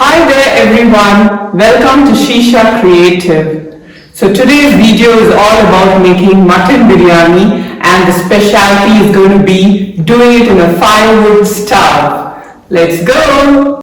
Hi there everyone, welcome to Shisha Creative. So today's video is all about making mutton biryani, and the specialty is going to be doing it in a firewood stove. Let's go!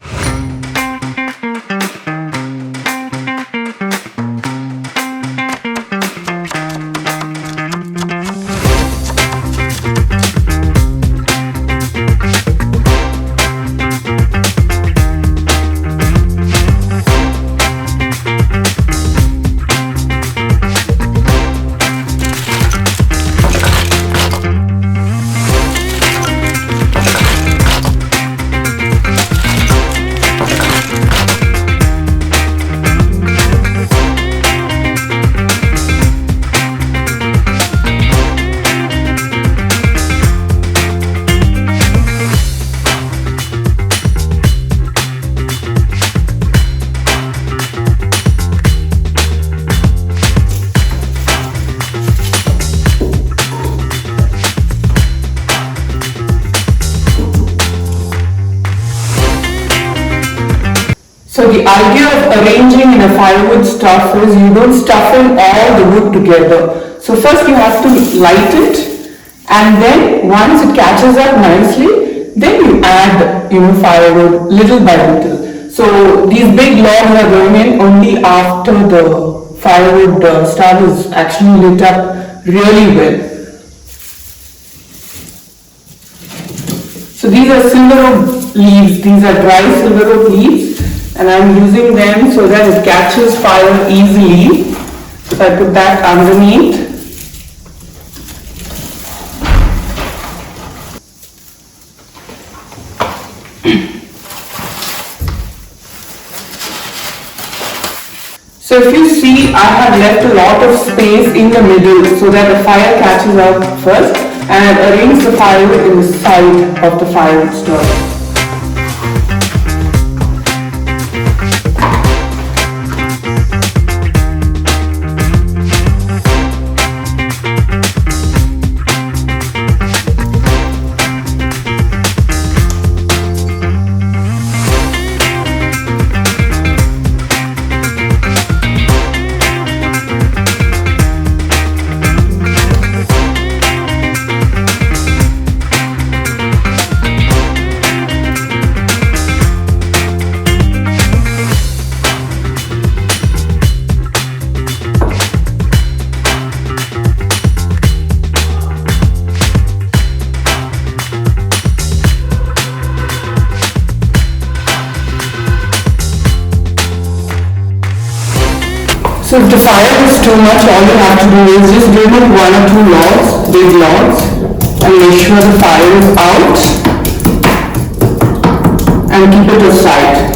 So the idea of arranging in a firewood stuff is you don't stuff in all the wood together. So first you have to light it, and then once it catches up nicely, then you add firewood little by little. So these big logs are going in only after the firewood stove is actually lit up really well. So these are silver oak leaves, these are dry silver oak leaves. And I'm using them so that it catches fire easily. So I put that underneath. So if you see, I have left a lot of space in the middle so that the fire catches up first, and I've arranged the firewood in the side of the firewood stove. So if the fire is too much, all you have to do is just remove one or two logs, big logs, and make sure the fire is out and keep it aside.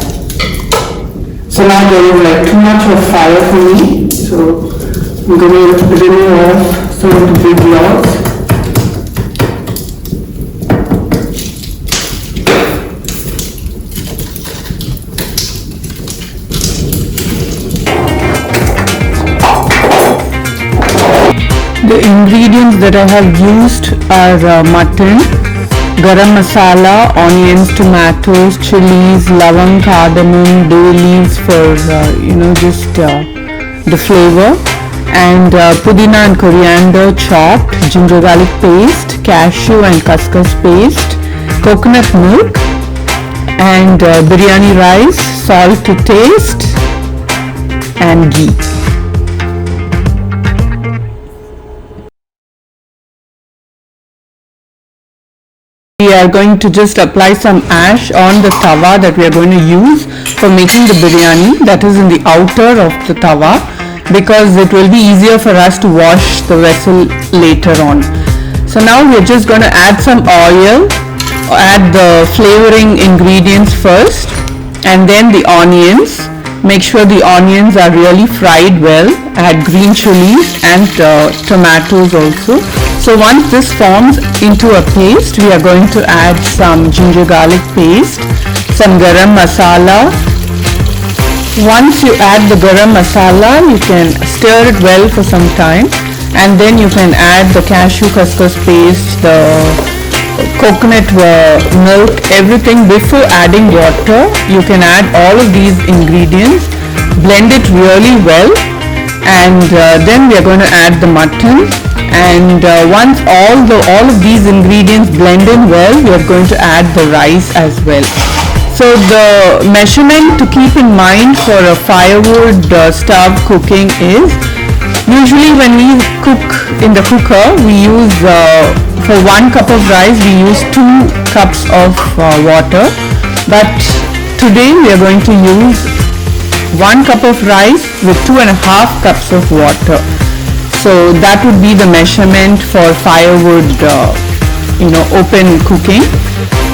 So now there is like too much of fire for me, so I'm going to remove off some of the big logs. The ingredients that I have used are mutton, garam masala, onions, tomatoes, chilies, lavang, cardamom, bay leaves for just the flavor, and pudina and coriander chopped, ginger garlic paste, cashew and khuskhus paste, coconut milk, and biryani rice, salt to taste, and ghee. We are going to just apply some ash on the tawa that we are going to use for making the biryani, that is in the outer of the tawa, because it will be easier for us to wash the vessel later on. So now we are just going to add some oil, add the flavoring ingredients first, and then the onions. Make sure the onions are really fried well. Add green chilies and tomatoes also. So once this forms into a paste, we are going to add some ginger garlic paste, some garam masala. Once you add the garam masala, you can stir it well for some time, and then you can add the cashew khuskhus paste, the coconut milk, everything before adding water. You can add all of these ingredients, blend it really well, and then we are going to add the mutton. And once all of these ingredients blend in well, we are going to add the rice as well. So the measurement to keep in mind for a firewood stove cooking is, usually when we cook in the cooker, we use for 1 cup of rice we use 2 cups of water, but today we are going to use 1 cup of rice with 2.5 cups of water. So that would be the measurement for firewood, open cooking.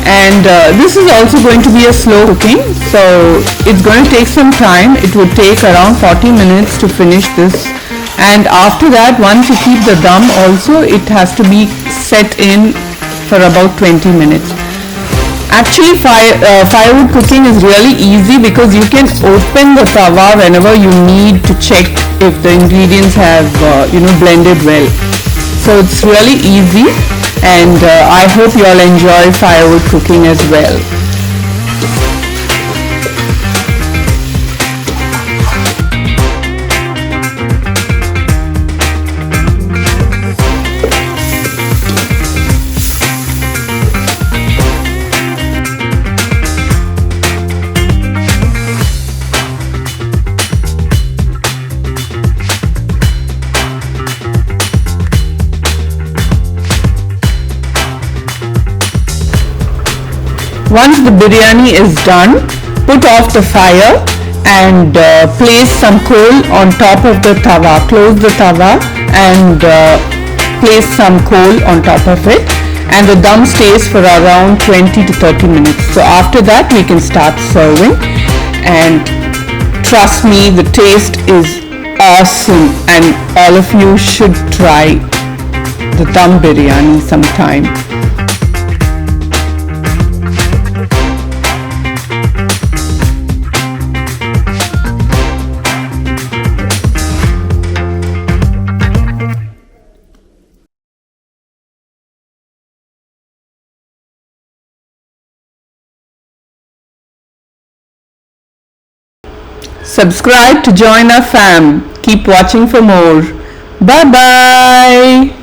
And this is also going to be a slow cooking, so it's going to take some time. It would take around 40 minutes to finish this. And after that, once you keep the dum also, it has to be set in for about 20 minutes. Actually, firewood cooking is really easy because you can open the tawa whenever you need to check if the ingredients have blended well. So it's really easy, and I hope you all enjoy firewood cooking as well. Once the biryani is done, put off the fire and place some coal on top of the tawa. Close the tawa and place some coal on top of it, and the dum stays for around 20 to 30 minutes. So after that we can start serving, and trust me, the taste is awesome, and all of you should try the dum biryani sometime. Subscribe to join our fam. Keep watching for more. Bye bye.